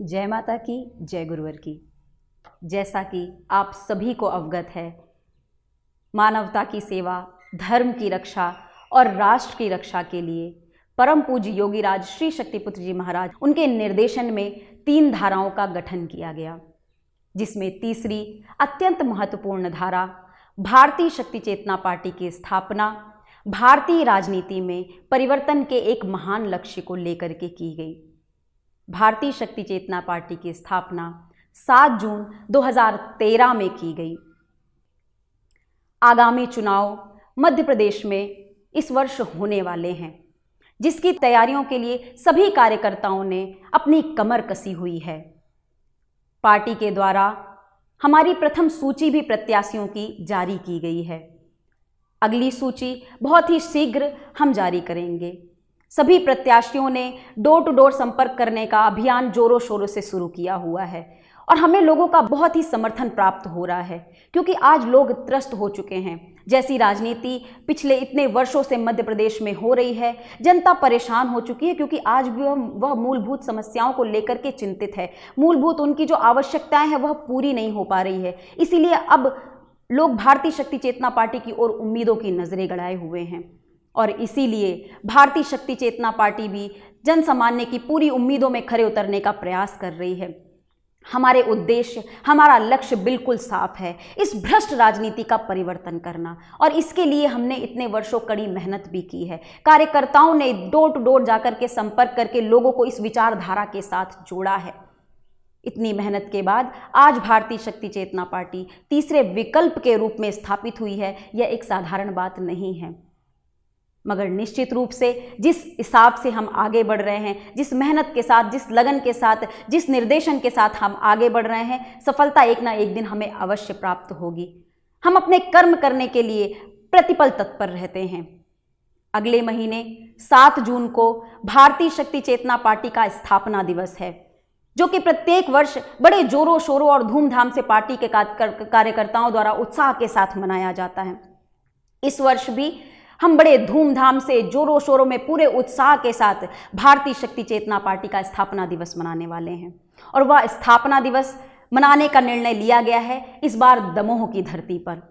जय माता की, जय गुरुवर की। जैसा कि आप सभी को अवगत है, मानवता की सेवा, धर्म की रक्षा और राष्ट्र की रक्षा के लिए परम पूज्य योगीराज श्री शक्तिपुत्र जी महाराज उनके निर्देशन में 3 धाराओं का गठन किया गया, जिसमें तीसरी अत्यंत महत्वपूर्ण धारा भारतीय शक्ति चेतना पार्टी की स्थापना भारतीय राजनीति में परिवर्तन के एक महान लक्ष्य को लेकर के की गई। भारतीय शक्ति चेतना पार्टी की स्थापना 7 जून 2013 में की गई। आगामी चुनाव मध्य प्रदेश में इस वर्ष होने वाले हैं, जिसकी तैयारियों के लिए सभी कार्यकर्ताओं ने अपनी कमर कसी हुई है। पार्टी के द्वारा हमारी प्रथम सूची भी प्रत्याशियों की जारी की गई है। अगली सूची बहुत ही शीघ्र हम जारी करेंगे। सभी प्रत्याशियों ने डोर टू डोर संपर्क करने का अभियान जोरों शोरों से शुरू किया हुआ है और हमें लोगों का बहुत ही समर्थन प्राप्त हो रहा है, क्योंकि आज लोग त्रस्त हो चुके हैं। जैसी राजनीति पिछले इतने वर्षों से मध्य प्रदेश में हो रही है, जनता परेशान हो चुकी है, क्योंकि आज भी वह मूलभूत समस्याओं को लेकर के चिंतित है। मूलभूत उनकी जो आवश्यकताएं हैं वह पूरी नहीं हो पा रही है। इसीलिए अब लोग भारतीय शक्ति चेतना पार्टी की ओर उम्मीदों की नजरें गड़ाए हुए हैं और इसीलिए भारतीय शक्ति चेतना पार्टी भी जन सामान्य की पूरी उम्मीदों में खरे उतरने का प्रयास कर रही है। हमारे उद्देश्य, हमारा लक्ष्य बिल्कुल साफ है, इस भ्रष्ट राजनीति का परिवर्तन करना, और इसके लिए हमने इतने वर्षों कड़ी मेहनत भी की है। कार्यकर्ताओं ने डोर टू डोर जाकर के संपर्क करके लोगों को इस विचारधारा के साथ जोड़ा है। इतनी मेहनत के बाद आज भारतीय शक्ति चेतना पार्टी तीसरे विकल्प के रूप में स्थापित हुई है। यह एक साधारण बात नहीं है, मगर निश्चित रूप से जिस हिसाब से हम आगे बढ़ रहे हैं, जिस मेहनत के साथ, जिस लगन के साथ, जिस निर्देशन के साथ हम आगे बढ़ रहे हैं, सफलता एक ना एक दिन हमें अवश्य प्राप्त होगी। हम अपने कर्म करने के लिए प्रतिपल तत्पर रहते हैं। अगले महीने 7 जून को भारतीय शक्ति चेतना पार्टी का स्थापना दिवस है, जो कि प्रत्येक वर्ष बड़े जोरों शोरों और धूमधाम से पार्टी के कार्यकर्ताओं द्वारा उत्साह के साथ मनाया जाता है। इस वर्ष भी हम बड़े धूमधाम से, जोरों शोरों में, पूरे उत्साह के साथ भारतीय शक्ति चेतना पार्टी का स्थापना दिवस मनाने वाले हैं। और वह स्थापना दिवस मनाने का निर्णय लिया गया है इस बार दमोह की धरती पर।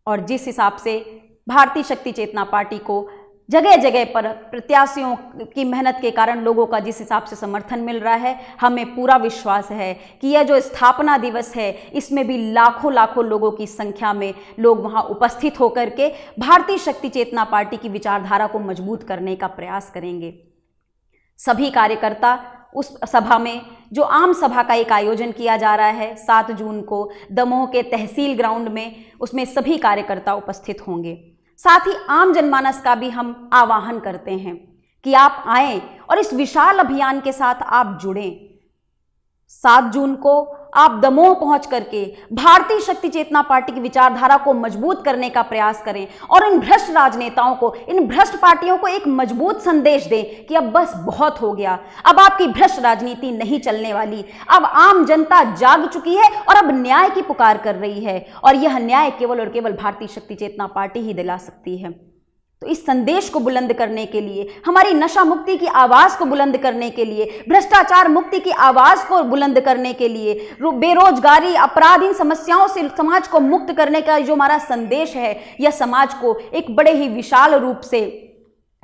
और जिस हिसाब से भारतीय शक्ति चेतना पार्टी को जगह जगह पर प्रत्याशियों की मेहनत के कारण लोगों का जिस हिसाब से समर्थन मिल रहा है, हमें पूरा विश्वास है कि यह जो स्थापना दिवस है, इसमें भी लाखों लाखों लोगों की संख्या में लोग वहां उपस्थित होकर के भारतीय शक्ति चेतना पार्टी की विचारधारा को मजबूत करने का प्रयास करेंगे। सभी कार्यकर्ता उस सभा में, जो आम सभा का एक आयोजन किया जा रहा है 7 जून को दमोह के तहसील ग्राउंड में, उसमें सभी कार्यकर्ता उपस्थित होंगे। साथ ही आम जनमानस का भी हम आह्वान करते हैं कि आप आएं और इस विशाल अभियान के साथ आप जुड़ें। 7 जून को आप दमोह पहुंच करके भारतीय शक्ति चेतना पार्टी की विचारधारा को मजबूत करने का प्रयास करें और इन भ्रष्ट राजनेताओं को, इन भ्रष्ट पार्टियों को एक मजबूत संदेश दें कि अब बस बहुत हो गया, अब आपकी भ्रष्ट राजनीति नहीं चलने वाली, अब आम जनता जाग चुकी है और अब न्याय की पुकार कर रही है, और यह न्याय केवल और केवल भारतीय शक्ति चेतना पार्टी ही दिला सकती है। तो इस संदेश को बुलंद करने के लिए, हमारी नशा मुक्ति की आवाज को बुलंद करने के लिए, भ्रष्टाचार मुक्ति की आवाज को बुलंद करने के लिए, बेरोजगारी, अपराध, इन समस्याओं से समाज को मुक्त करने का जो हमारा संदेश है, यह समाज को एक बड़े ही विशाल रूप से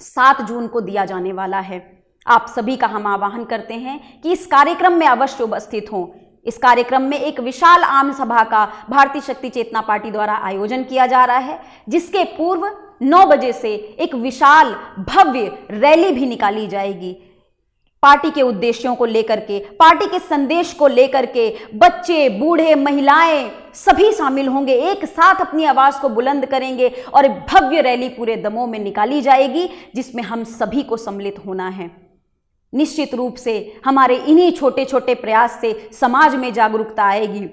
7 जून को दिया जाने वाला है। आप सभी का हम आह्वान करते हैं कि इस कार्यक्रम में अवश्य उपस्थित हों। इस कार्यक्रम में एक विशाल आम सभा का भारतीय शक्ति चेतना पार्टी द्वारा आयोजन किया जा रहा है, जिसके पूर्व 9 बजे से एक विशाल भव्य रैली भी निकाली जाएगी। पार्टी के उद्देश्यों को लेकर के, पार्टी के संदेश को लेकर के बच्चे, बूढ़े, महिलाएं सभी शामिल होंगे, एक साथ अपनी आवाज को बुलंद करेंगे और भव्य रैली पूरे दमोह में निकाली जाएगी, जिसमें हम सभी को सम्मिलित होना है। निश्चित रूप से हमारे इन्हीं छोटे छोटे प्रयास से समाज में जागरूकता आएगी।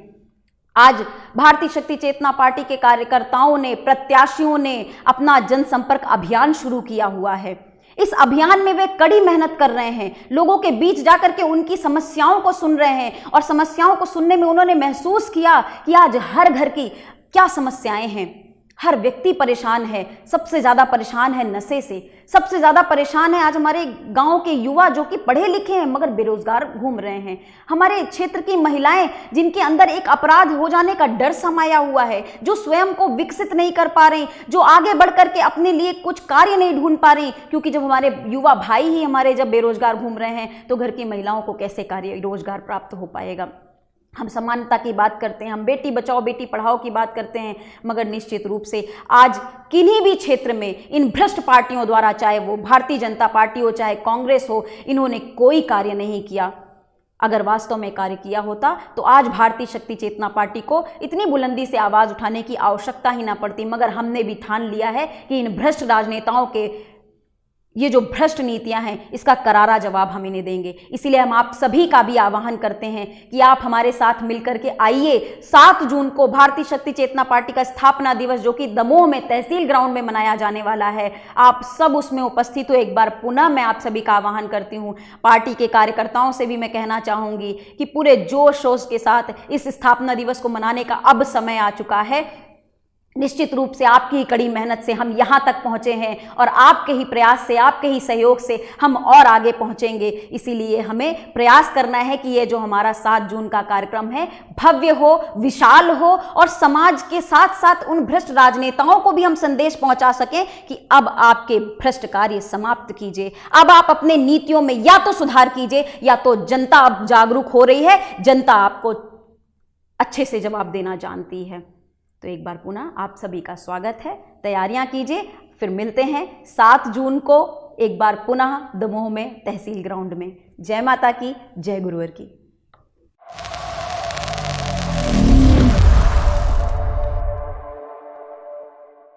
आज भारतीय शक्ति चेतना पार्टी के कार्यकर्ताओं ने, प्रत्याशियों ने अपना जनसंपर्क अभियान शुरू किया हुआ है। इस अभियान में वे कड़ी मेहनत कर रहे हैं, लोगों के बीच जाकर के उनकी समस्याओं को सुन रहे हैं, और समस्याओं को सुनने में उन्होंने महसूस किया कि आज हर घर की क्या समस्याएं हैं। हर व्यक्ति परेशान है। सबसे ज़्यादा परेशान है नशे से, सबसे ज़्यादा परेशान है आज हमारे गांव के युवा जो कि पढ़े लिखे हैं मगर बेरोजगार घूम रहे हैं। हमारे क्षेत्र की महिलाएं जिनके अंदर एक अपराध हो जाने का डर समाया हुआ है, जो स्वयं को विकसित नहीं कर पा रही, जो आगे बढ़ करके अपने लिए कुछ कार्य नहीं ढूंढ पा रही, क्योंकि जब हमारे युवा भाई ही हमारे जब बेरोजगार घूम रहे हैं तो घर की महिलाओं को कैसे कार्य रोजगार प्राप्त हो पाएगा। हम समानता की बात करते हैं, हम बेटी बचाओ बेटी पढ़ाओ की बात करते हैं, मगर निश्चित रूप से आज किन्हीं भी क्षेत्र में इन भ्रष्ट पार्टियों द्वारा, चाहे वो भारतीय जनता पार्टी हो चाहे कांग्रेस हो, इन्होंने कोई कार्य नहीं किया। अगर वास्तव में कार्य किया होता तो आज भारतीय शक्ति चेतना पार्टी को इतनी बुलंदी से आवाज़ उठाने की आवश्यकता ही ना पड़ती, मगर हमने भी ठान लिया है कि इन भ्रष्ट राजनेताओं के ये जो भ्रष्ट नीतियां हैं इसका करारा जवाब हम इन्हें देंगे। इसीलिए हम आप सभी का भी आह्वान करते हैं कि आप हमारे साथ मिलकर के आइए। 7 जून को भारतीय शक्ति चेतना पार्टी का स्थापना दिवस जो कि दमोह में तहसील ग्राउंड में मनाया जाने वाला है, आप सब उसमें उपस्थित हो। एक बार पुनः मैं आप सभी का आह्वान करती हूँ। पार्टी के कार्यकर्ताओं से भी मैं कहना चाहूँगी कि पूरे जोश शोश के साथ इस स्थापना दिवस को मनाने का अब समय आ चुका है। निश्चित रूप से आपकी ही कड़ी मेहनत से हम यहाँ तक पहुँचे हैं और आपके ही प्रयास से, आपके ही सहयोग से हम और आगे पहुँचेंगे। इसीलिए हमें प्रयास करना है कि ये जो हमारा 7 जून का कार्यक्रम है भव्य हो, विशाल हो और समाज के साथ साथ उन भ्रष्ट राजनेताओं को भी हम संदेश पहुँचा सकें कि अब आपके भ्रष्ट कार्य समाप्त कीजिए। अब आप अपने नीतियों में या तो सुधार कीजिए या तो जनता अब जागरूक हो रही है, जनता आपको अच्छे से जवाब देना जानती है। तो एक बार पुनः आप सभी का स्वागत है। तैयारियां कीजिए, फिर मिलते हैं 7 जून को एक बार पुनः दमोह में तहसील ग्राउंड में। जय माता की, जय गुरुवर की।